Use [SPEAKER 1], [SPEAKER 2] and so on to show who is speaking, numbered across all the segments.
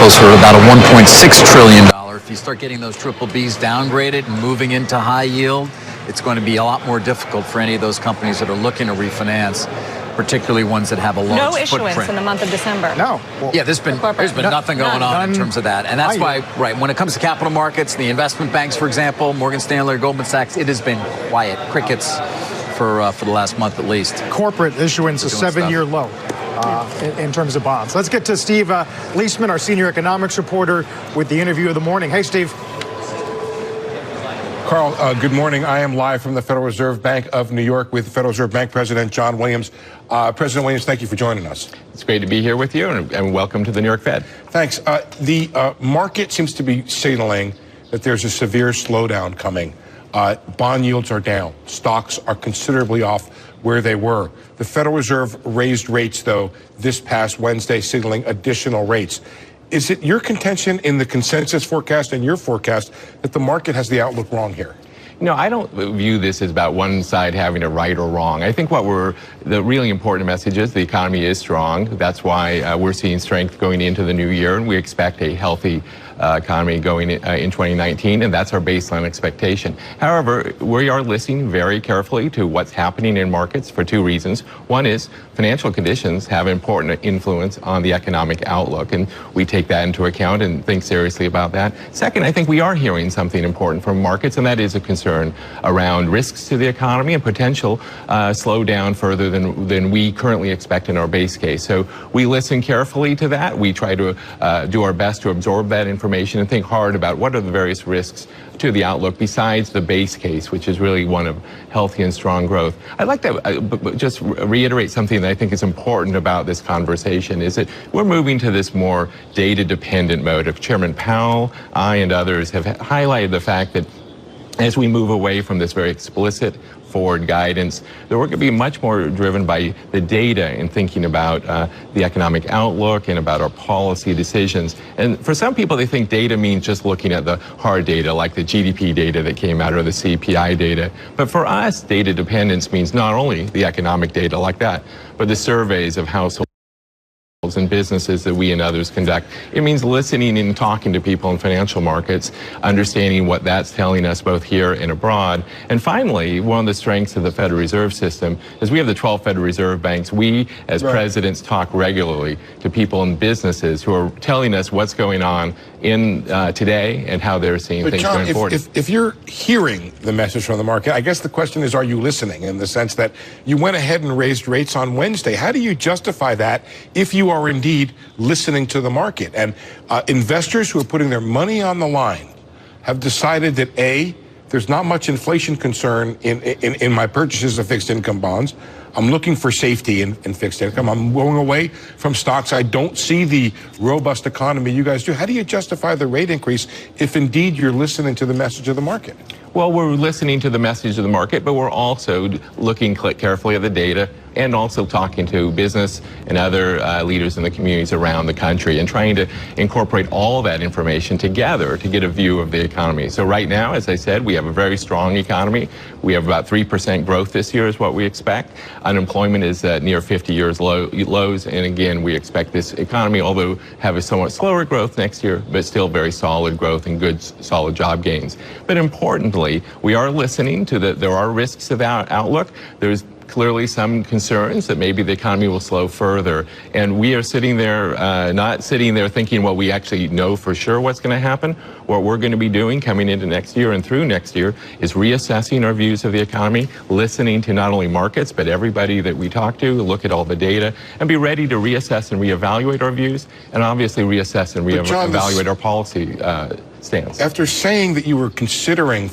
[SPEAKER 1] closer to about a $1.6 trillion. If you start getting those triple Bs downgraded and moving into high yield, it's going to be a lot more difficult for any of those companies that are looking to refinance, particularly ones that have a large
[SPEAKER 2] No issuance
[SPEAKER 1] footprint.
[SPEAKER 2] in the month of December.
[SPEAKER 3] No.
[SPEAKER 1] Well, yeah, there's been nothing going on in terms of that. And that's why, right, when it comes to capital markets, the investment banks, for example, Morgan Stanley or Goldman Sachs, it has been quiet, crickets for the last month at least.
[SPEAKER 3] Corporate issuance, a 7-year low in terms of bonds. Let's get to Steve Liesman, our senior economics reporter, with the interview of the morning. Hey, Steve.
[SPEAKER 4] Carl, good morning. I am live from the Federal Reserve Bank of New York with Federal Reserve Bank President John Williams. President Williams, thank you for joining us.
[SPEAKER 5] It's great to be here with you, and welcome to the New York Fed.
[SPEAKER 4] Thanks. The market seems to be signaling that there's a severe slowdown coming. Bond yields are down. Stocks are considerably off where they were. The Federal Reserve raised rates, though, this past Wednesday, signaling additional rates. Is it your contention in the consensus forecast and your forecast that the market has the outlook wrong here?
[SPEAKER 5] No, I don't view this as about one side having it right or wrong. I think the really important message is the economy is strong. That's why we're seeing strength going into the new year, and we expect a healthy economy going in 2019, and that's our baseline expectation. However, we are listening very carefully to what's happening in markets for two reasons. One is financial conditions have important influence on the economic outlook, and we take that into account and think seriously about that. Second, I think we are hearing something important from markets, and that is a concern around risks to the economy and potential slowdown further than we currently expect in our base case. So we listen carefully to that. We try to do our best to absorb that information and think hard about what are the various risks to the outlook besides the base case, which is really one of healthy and strong growth. I'd like to just reiterate something that I think is important about this conversation, is that we're moving to this more data-dependent mode. If Chairman Powell, I, and others have highlighted the fact that as we move away from this very explicit forward guidance, that we're going to be much more driven by the data in thinking about the economic outlook and about our policy decisions. And for some people, they think data means just looking at the hard data, like the GDP data that came out or the CPI data. But for us, data dependence means not only the economic data like that, but the surveys of households and businesses that we and others conduct. It means listening and talking to people in financial markets, understanding what that's telling us both here and abroad. And finally, one of the strengths of the Federal Reserve System is we have the 12 Federal Reserve banks. We, as presidents, talk regularly to people in businesses who are telling us what's going on in today and how they're seeing things
[SPEAKER 4] John,
[SPEAKER 5] going forward.
[SPEAKER 4] If you're hearing the message from the market, I guess the question is, are you listening, in the sense that you went ahead and raised rates on Wednesday? How do you justify that if you are indeed listening to the market? And investors who are putting their money on the line have decided that A, there's not much inflation concern in my purchases of fixed income bonds. I'm looking for safety in fixed income. I'm going away from stocks. I don't see the robust economy you guys do. How do you justify the rate increase if indeed you're listening to the message of the market?
[SPEAKER 5] Well, we're listening to the message of the market, but we're also looking carefully at the data and also talking to business and other leaders in the communities around the country and trying to incorporate all that information together to get a view of the economy. So right now, as I said, we have a very strong economy. We have about 3% growth this year is what we expect. Unemployment is at near 50-year lows. And again, we expect this economy, although have a somewhat slower growth next year, but still very solid growth and good, solid job gains. But importantly, we are listening to there are risks of outlook. There's clearly some concerns that maybe the economy will slow further. And we are sitting there, not sitting there thinking, well, we actually know for sure what's going to happen. What we're going to be doing coming into next year and through next year is reassessing our views of the economy, listening to not only markets, but everybody that we talk to, look at all the data, and be ready to reassess and reevaluate our views, and obviously reassess and reevaluate our policy stance.
[SPEAKER 4] After saying that you were considering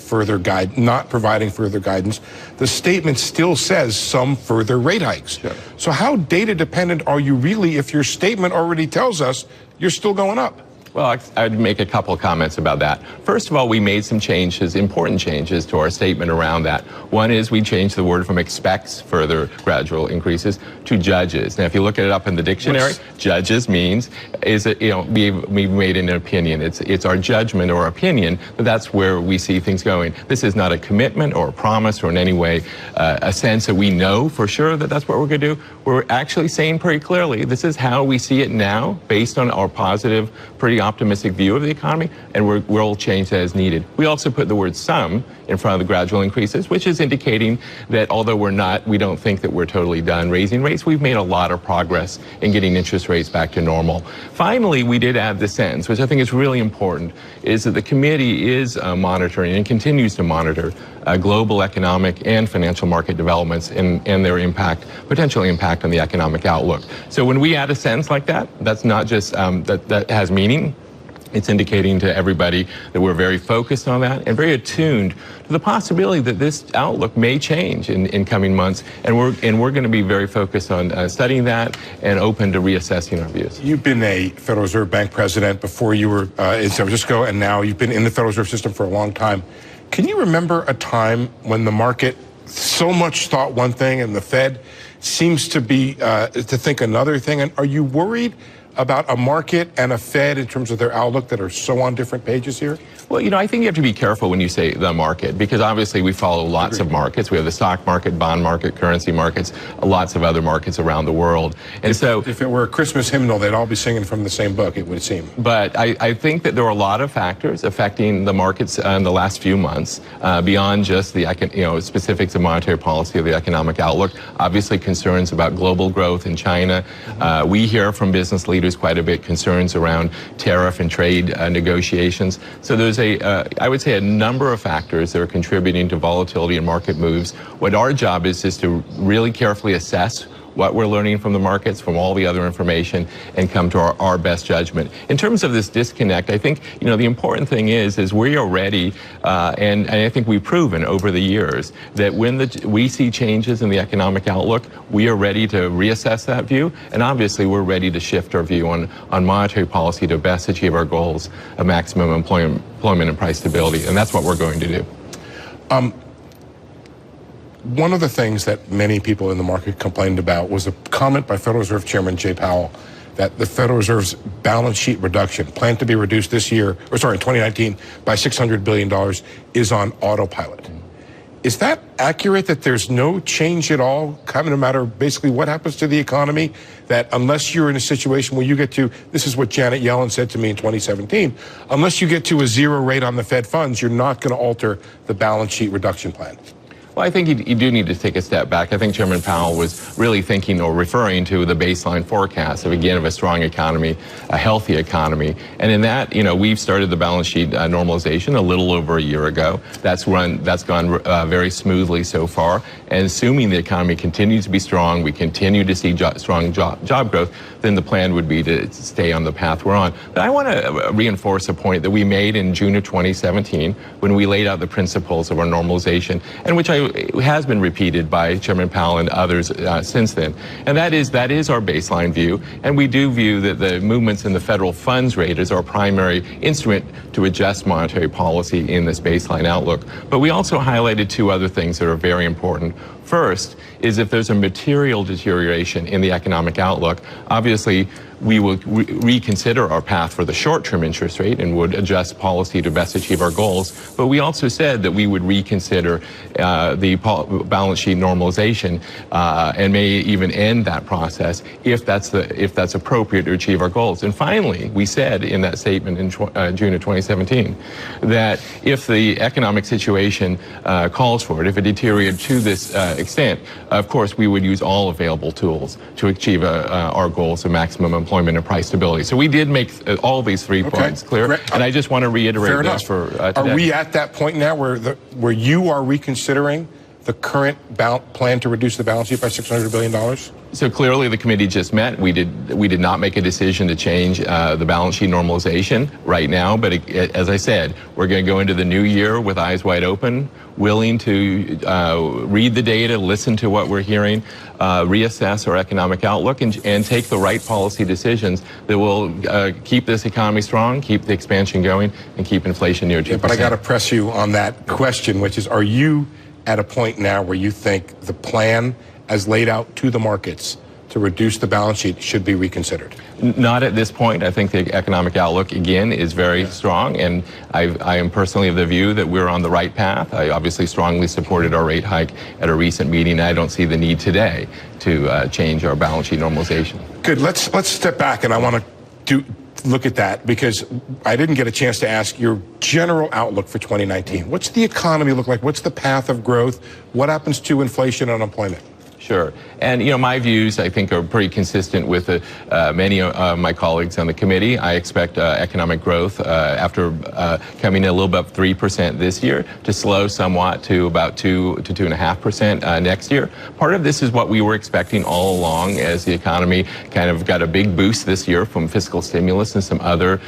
[SPEAKER 4] not providing further guidance, the statement still says some further rate hikes. Sure. So how data dependent are you really if your statement already tells us you're still going up?
[SPEAKER 5] Well, I'd make a couple of comments about that. First of all, we made some changes, important changes to our statement around that. One is we changed the word from expects further gradual increases to judges. Now, if you look it up in the dictionary, judges means we've made an opinion. It's our judgment or opinion that that's where we see things going. This is not a commitment or a promise or in any way a sense that we know for sure that that's what we're going to do. We're actually saying pretty clearly this is how we see it now based on our positive, pretty pretty optimistic view of the economy, and we'll change that as needed. We also put the word some in front of the gradual increases, which is indicating that although we don't think that we're totally done raising rates, we've made a lot of progress in getting interest rates back to normal. Finally, we did add the sentence, which I think is really important, is that the committee is monitoring and continues to monitor global economic and financial market developments and their potential impact on the economic outlook. So when we add a sentence like that, that's not just, that has meaning. It's indicating to everybody that we're very focused on that and very attuned to the possibility that this outlook may change in coming months. And we're going to be very focused on studying that and open to reassessing our views.
[SPEAKER 4] You've been a Federal Reserve Bank president before you were in San Francisco, and now you've been in the Federal Reserve System for a long time. Can you remember a time when the market so much thought one thing and the Fed seems to be to think another thing? And are you worried about a market and a Fed in terms of their outlook that are so on different pages here?
[SPEAKER 5] Well, I think you have to be careful when you say the market, because obviously we follow lots of markets. We have the stock market, bond market, currency markets, lots of other markets around the world. And so
[SPEAKER 4] if it were a Christmas hymnal, they'd all be singing from the same book, it would seem.
[SPEAKER 5] But I think that there are a lot of factors affecting the markets in the last few months, beyond just the specifics of monetary policy or the economic outlook. Obviously concerns about global growth in China. We hear from business leaders quite a bit concerns around tariff and trade negotiations. So there's I would say a number of factors that are contributing to volatility in market moves. What our job is to really carefully assess what we're learning from the markets, from all the other information, and come to our best judgment. In terms of this disconnect, I think the important thing is we are ready, and I think we've proven over the years that when we see changes in the economic outlook, we are ready to reassess that view, and obviously we're ready to shift our view on monetary policy to best achieve our goals of maximum employment and price stability, and that's what we're going to do.
[SPEAKER 4] One of the things that many people in the market complained about was a comment by Federal Reserve Chairman Jay Powell that the Federal Reserve's balance sheet reduction, planned to be reduced in 2019 by $600 billion, is on autopilot. Is that accurate, that there's no change at all, kind of no matter basically what happens to the economy, that unless you're in a situation where you get to, this is what Janet Yellen said to me in 2017, unless you get to a zero rate on the Fed funds, you're not going to alter the balance sheet reduction plan?
[SPEAKER 5] Well, I think you do need to take a step back. I think Chairman Powell was really thinking or referring to the baseline forecast of a strong economy, a healthy economy. And in that, we've started the balance sheet normalization a little over a year ago. That's gone very smoothly so far. And assuming the economy continues to be strong, we continue to see strong job growth, then the plan would be to stay on the path we're on. But I want to reinforce a point that we made in June of 2017 when we laid out the principles of our normalization, and which has been repeated by Chairman Powell and others since then. And that is our baseline view. And we do view that the movements in the federal funds rate is our primary instrument to adjust monetary policy in this baseline outlook. But we also highlighted two other things that are very important. First is if there's a material deterioration in the economic outlook, obviously we will reconsider our path for the short-term interest rate and would adjust policy to best achieve our goals. But we also said that we would reconsider the balance sheet normalization and may even end that process if that's appropriate to achieve our goals. And finally, we said in that statement in June of 2017 that if the economic situation calls for it, if it deteriorated to this extent, of course, we would use all available tools to achieve our goals of maximum employment and price stability. So we did make all these 3 points clear, and I just want to reiterate those for today.
[SPEAKER 4] Are we at that point now where you are reconsidering the current plan to reduce the balance sheet by $600 billion?
[SPEAKER 5] So clearly the committee just met. We did not make a decision to change the balance sheet normalization right now, but as I said, we're going to go into the new year with eyes wide open, willing to read the data, listen to what we're hearing, reassess our economic outlook, and take the right policy decisions that will keep this economy strong, keep the expansion going, and keep inflation near 2%.
[SPEAKER 4] Yeah, but I got to press you on that question, which is, are you at a point now where you think the plan as laid out to the markets to reduce the balance sheet should be reconsidered?
[SPEAKER 5] Not at this point. I think the economic outlook, again, is very strong, and I am personally of the view that we're on the right path. I obviously strongly supported our rate hike at a recent meeting. I don't see the need today to change our balance sheet normalization.
[SPEAKER 4] Good. Let's step back, and I want to look at that because I didn't get a chance to ask your general outlook for 2019. What's the economy look like? What's the path of growth? What happens to inflation and unemployment?
[SPEAKER 5] Sure. And, my views, I think, are pretty consistent with many of my colleagues on the committee. I expect economic growth after coming in a little above 3% this year to slow somewhat to about 2 to 2.5% next year. Part of this is what we were expecting all along as the economy kind of got a big boost this year from fiscal stimulus and some other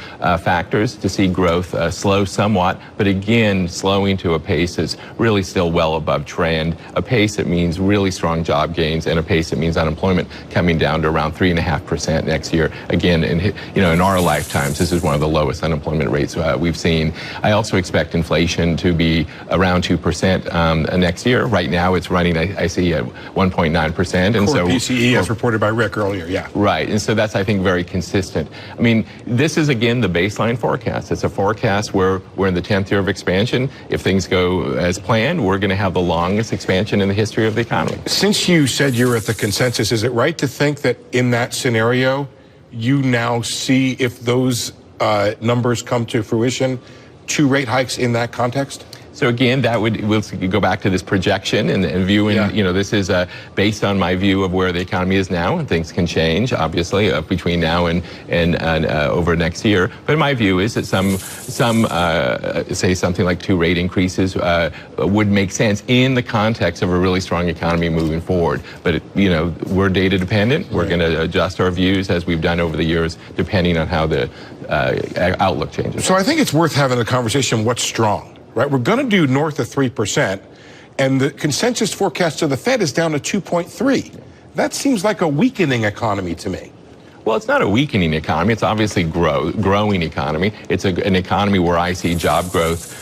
[SPEAKER 5] factors to see growth slow somewhat, but again, slowing to a pace that's really still well above trend, a pace that means really strong job gains and a pace that means unemployment coming down to around 3.5% next year. Again, in our lifetimes, this is one of the lowest unemployment rates we've seen. I also expect inflation to be around 2% next year. Right now, it's running, I see, at 1.9%. And
[SPEAKER 4] Core
[SPEAKER 5] so
[SPEAKER 4] PCE, as reported by Rick earlier, yeah.
[SPEAKER 5] Right, and so that's, I think, very consistent. I mean, this is, again, the baseline forecast. It's a forecast where we're in the 10th year of expansion. If things go as planned, we're going to have the longest expansion in the history of the economy.
[SPEAKER 4] Since you said you're at the consensus, is it right to think that in that scenario, you now see if those numbers come to fruition, 2 rate hikes in that context?
[SPEAKER 5] So again, we'll go back to this projection and viewing, this is based on my view of where the economy is now, and things can change, obviously, between now and over next year. But my view is that some say something like 2 rate increases would make sense in the context of a really strong economy moving forward. But, we're data dependent. We're going to adjust our views as we've done over the years, depending on how the outlook changes.
[SPEAKER 4] So I think it's worth having a conversation, what's strong? Right, we're going to do north of 3%, and the consensus forecast of the Fed is down to 2.3. That seems like a weakening economy to me.
[SPEAKER 5] Well, it's not a weakening economy. It's obviously growing economy. It's an economy where I see job growth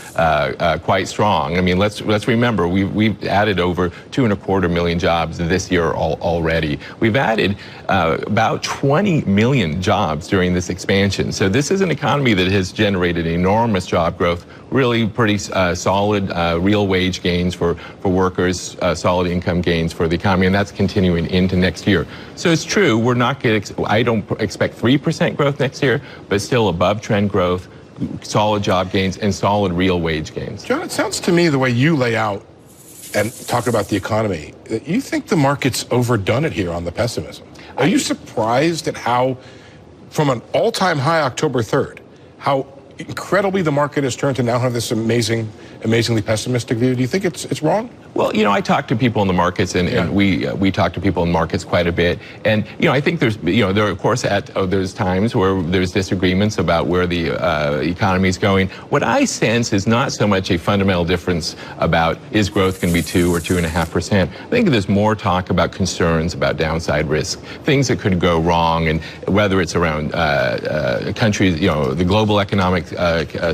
[SPEAKER 5] quite strong. I mean, let's remember we've added over 2.25 million jobs this year already. We've added about 20 million jobs during this expansion. So this is an economy that has generated enormous job growth, really pretty solid real wage gains for workers, solid income gains for the economy, and that's continuing into next year. So it's true, we're not going to, I don't expect 3% growth next year, but still above trend growth, solid job gains, and solid real wage gains.
[SPEAKER 4] John, it sounds to me the way you lay out and talk about the economy, that you think the market's overdone it here on the pessimism. Are you surprised at how, from an all-time high October 3rd, how incredibly the market has turned to now have this amazingly pessimistic view? Do you think it's wrong?
[SPEAKER 5] Well, I talk to people in the markets, and we talk to people in the markets quite a bit. And, I think there's, there of course, there's times where there's disagreements about where the economy is going. What I sense is not so much a fundamental difference about is growth going to be 2 or 2.5%. I think there's more talk about concerns about downside risk, things that could go wrong, and whether it's around countries, the global economic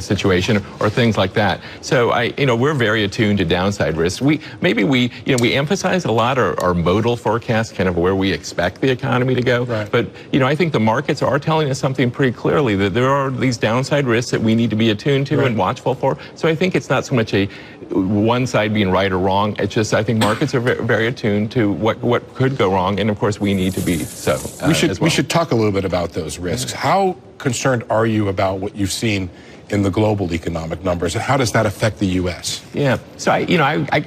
[SPEAKER 5] situation or things like that. So we're very attuned to downside risk. We emphasize a lot our modal forecast, kind of where we expect the economy to go.
[SPEAKER 4] Right.
[SPEAKER 5] But, I think the markets are telling us something pretty clearly, that there are these downside risks that we need to be attuned to and watchful for. So I think it's not so much a one side being right or wrong. It's just, I think markets are very, very attuned to what could go wrong. And of course, we need to be so.
[SPEAKER 4] We should talk a little bit about those risks. How concerned are you about what you've seen in the global economic numbers, and how does that affect the U.S.?
[SPEAKER 5] Yeah, so I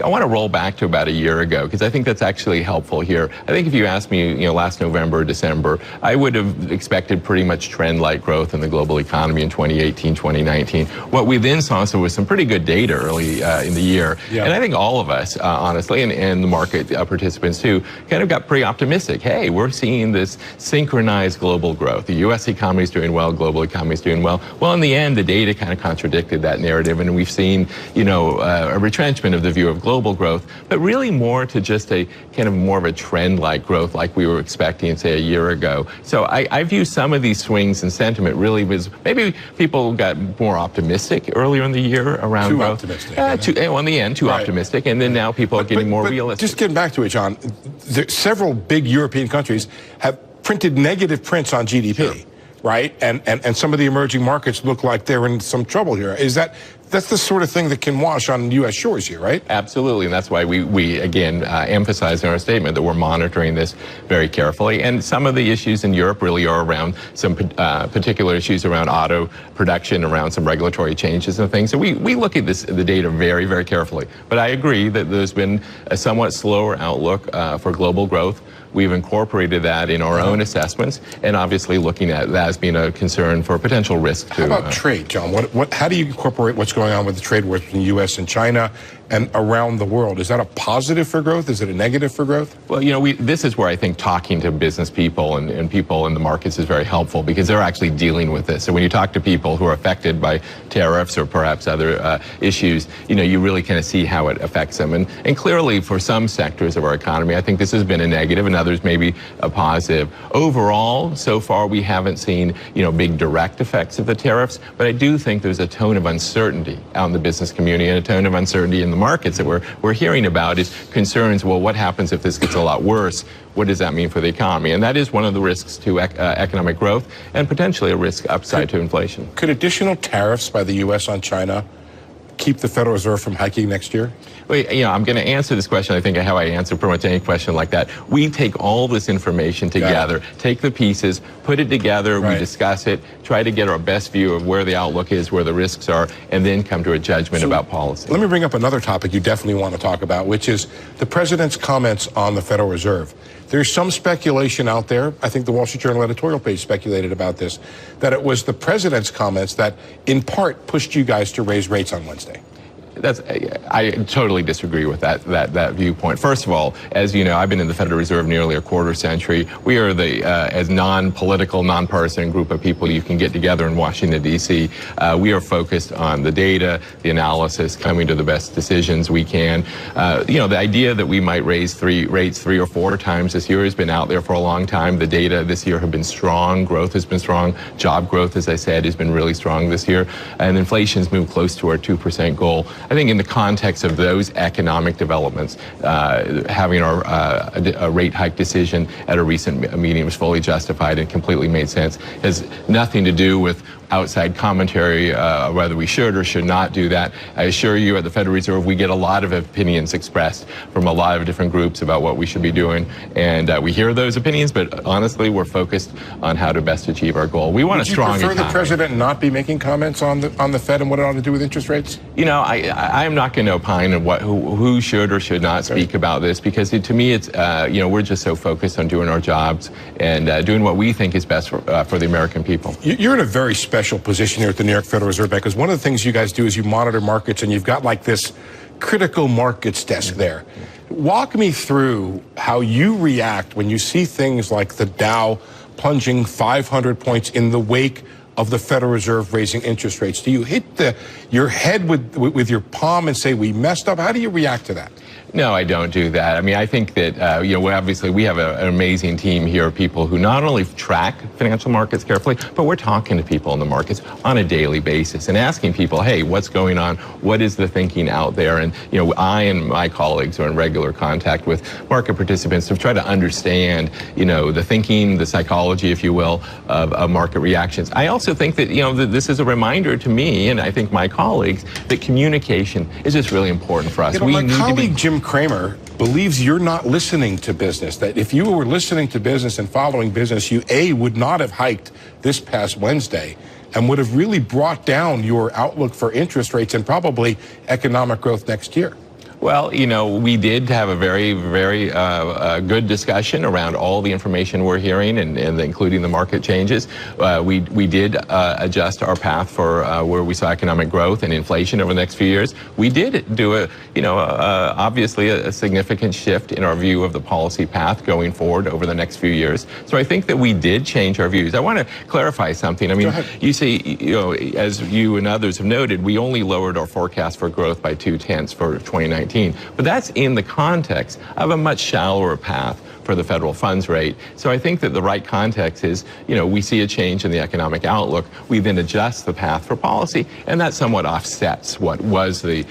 [SPEAKER 5] want to roll back to about a year ago, because I think that's actually helpful here. I think if you asked me, last November, December, I would have expected pretty much trend-like growth in the global economy in 2018, 2019. What we then saw was some pretty good data early in the year, and I think all of us, honestly, and the market participants too, kind of got pretty optimistic. Hey, we're seeing this synchronized global growth. The U.S. economy is doing well, global economy is doing well. Well, in the end, the data kind of contradicted that narrative, and we've seen, a retrenchment of the view of global growth, but really more to just a kind of more of a trend-like growth like we were expecting, say, a year ago. So I view some of these swings in sentiment really was maybe people got more optimistic earlier in the year around growth.
[SPEAKER 4] Optimistic.
[SPEAKER 5] In the end, too optimistic, and then now people are getting more realistic.
[SPEAKER 4] Just getting back to it, John, several big European countries have printed negative prints on GDP.
[SPEAKER 5] Sure.
[SPEAKER 4] right? And some of the emerging markets look like they're in some trouble here. That's the sort of thing that can wash on U.S. shores here, right?
[SPEAKER 5] Absolutely, and that's why we again emphasize in our statement that we're monitoring this very carefully. And some of the issues in Europe really are around some particular issues around auto production, around some regulatory changes and things. So we look at the data very, very carefully. But I agree that there's been a somewhat slower outlook for global growth. We've incorporated that in our own assessments, and obviously looking at that as being a concern for potential risk to.
[SPEAKER 4] How about trade, John? How do you incorporate what's going on with the trade wars between the U.S. and China and around the world? Is that a positive for growth? Is it a negative for growth?
[SPEAKER 5] Well, this is where I think talking to business people and people in the markets is very helpful, because they're actually dealing with this. So when you talk to people who are affected by tariffs or perhaps other issues, you really kind of see how it affects them. And clearly for some sectors of our economy, I think this has been a negative, and others maybe a positive. Overall, so far we haven't seen, big direct effects of the tariffs, but I do think there's a tone of uncertainty out in the business community and a tone of uncertainty in the markets that we're hearing about is concerns. Well, what happens if this gets a lot worse? What does that mean for the economy? And that is one of the risks to economic growth, and potentially a risk upside to inflation.
[SPEAKER 4] Could additional tariffs by the U.S. on China keep the Federal Reserve from hiking next year?
[SPEAKER 5] Well, I'm going to answer this question, I think, how I answer pretty much any question like that. We take all this information together, take the pieces, put it together, we discuss it, try to get our best view of where the outlook is, where the risks are, and then come to a judgment about policy.
[SPEAKER 4] Let me bring up another topic you definitely want to talk about, which is the president's comments on the Federal Reserve. There's some speculation out there, I think the Wall Street Journal editorial page speculated about this, that it was the president's comments that in part pushed you guys to raise rates on Wednesday.
[SPEAKER 5] I totally disagree with that viewpoint. First of all, as you know, I've been in the Federal Reserve nearly a quarter century. We are the as non-political, non-partisan group of people you can get together in Washington, D.C. We are focused on the data, the analysis, coming to the best decisions we can. The idea that we might raise rates 3 or 4 times this year has been out there for a long time. The data this year have been strong. Growth has been strong. Job growth, as I said, has been really strong this year. And inflation's moved close to our 2% goal. I think in the context of those economic developments, having a rate hike decision at a recent meeting was fully justified and completely made sense. It has nothing to do with outside commentary, whether we should or should not do that. I assure you, at the Federal Reserve, we get a lot of opinions expressed from a lot of different groups about what we should be doing, and we hear those opinions, but honestly, we're focused on how to best achieve our goal. We want a strong economy.
[SPEAKER 4] Would you prefer the president not be making comments on the Fed and what it ought to do with interest rates?
[SPEAKER 5] I am not going to opine on who should or should not speak about this, because to me, it's we're just so focused on doing our jobs and doing what we think is best for the American people.
[SPEAKER 4] You're in a very special position here at the New York Federal Reserve Bank, because one of the things you guys do is you monitor markets, and you've got like this critical markets desk there. Walk me through how you react when you see things like the Dow plunging 500 points in the wake of the Federal Reserve raising interest rates. Do you hit your head with your palm and say, we messed up? How do you react to that?
[SPEAKER 5] No, I don't do that. I mean, I think that, obviously we have an amazing team here of people who not only track financial markets carefully, but we're talking to people in the markets on a daily basis and asking people, hey, what's going on? What is the thinking out there? And, I and my colleagues are in regular contact with market participants to try to understand, the thinking, the psychology, if you will, of market reactions. I also think that, this is a reminder to me, and I think my colleagues, that communication is just really important for us.
[SPEAKER 4] My colleague Jim Cramer believes you're not listening to business, that if you were listening to business and following business, you would not have hiked this past Wednesday and would have really brought down your outlook for interest rates and probably economic growth next year.
[SPEAKER 5] Well, we did have a very, very good discussion around all the information we're hearing, and including the market changes. We did adjust our path for where we saw economic growth and inflation over the next few years. We did do obviously a significant shift in our view of the policy path going forward over the next few years. So I think that we did change our views. I want to clarify something. I mean, you see, as you and others have noted, we only lowered our forecast for growth by 0.2 for 2019. But that's in the context of a much shallower path for the federal funds rate. So I think that the right context is, we see a change in the economic outlook. We then adjust the path for policy, and that somewhat offsets what was the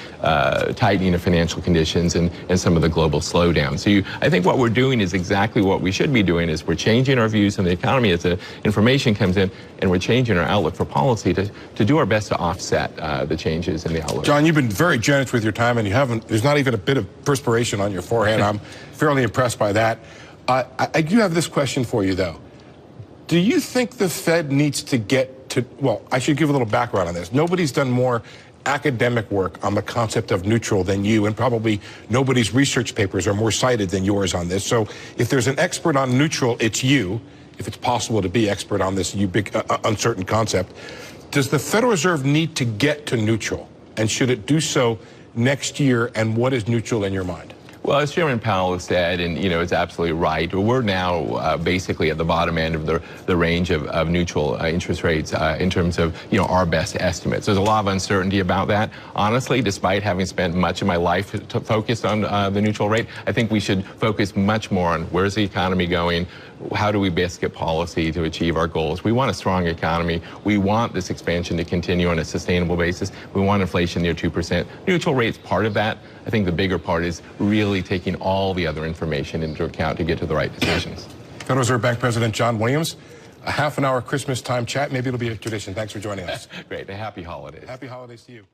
[SPEAKER 5] tightening of financial conditions and some of the global slowdown. So I think what we're doing is exactly what we should be doing, is we're changing our views on the economy as the information comes in, and we're changing our outlook for policy to do our best to offset the changes in the outlook.
[SPEAKER 4] John, you've been very generous with your time, and there's not even a bit of perspiration on your forehead. I'm fairly impressed by that. I do have this question for you, though. Do you think the Fed needs to get to, well, I should give a little background on this. Nobody's done more academic work on the concept of neutral than you, and probably nobody's research papers are more cited than yours on this. So if there's an expert on neutral, it's you, if it's possible to be expert on this big uncertain concept. Does the Federal Reserve need to get to neutral, and should it do so next year, and what is neutral in your mind?
[SPEAKER 5] Well, as Chairman Powell has said, and it's absolutely right, we're now basically at the bottom end of the range of neutral interest rates in terms of our best estimates. There's a lot of uncertainty about that. Honestly, despite having spent much of my life focused on the neutral rate, I think we should focus much more on where's the economy going, how do we best get policy to achieve our goals. We want a strong economy. We want this expansion to continue on a sustainable basis. We want inflation near 2%. Neutral rate's part of that. I think the bigger part is really taking all the other information into account to get to the right decisions.
[SPEAKER 4] Federal Reserve Bank President John Williams, a half-an-hour Christmas time chat. Maybe it'll be a tradition. Thanks for joining us.
[SPEAKER 5] Great. Happy holidays.
[SPEAKER 4] Happy holidays to you.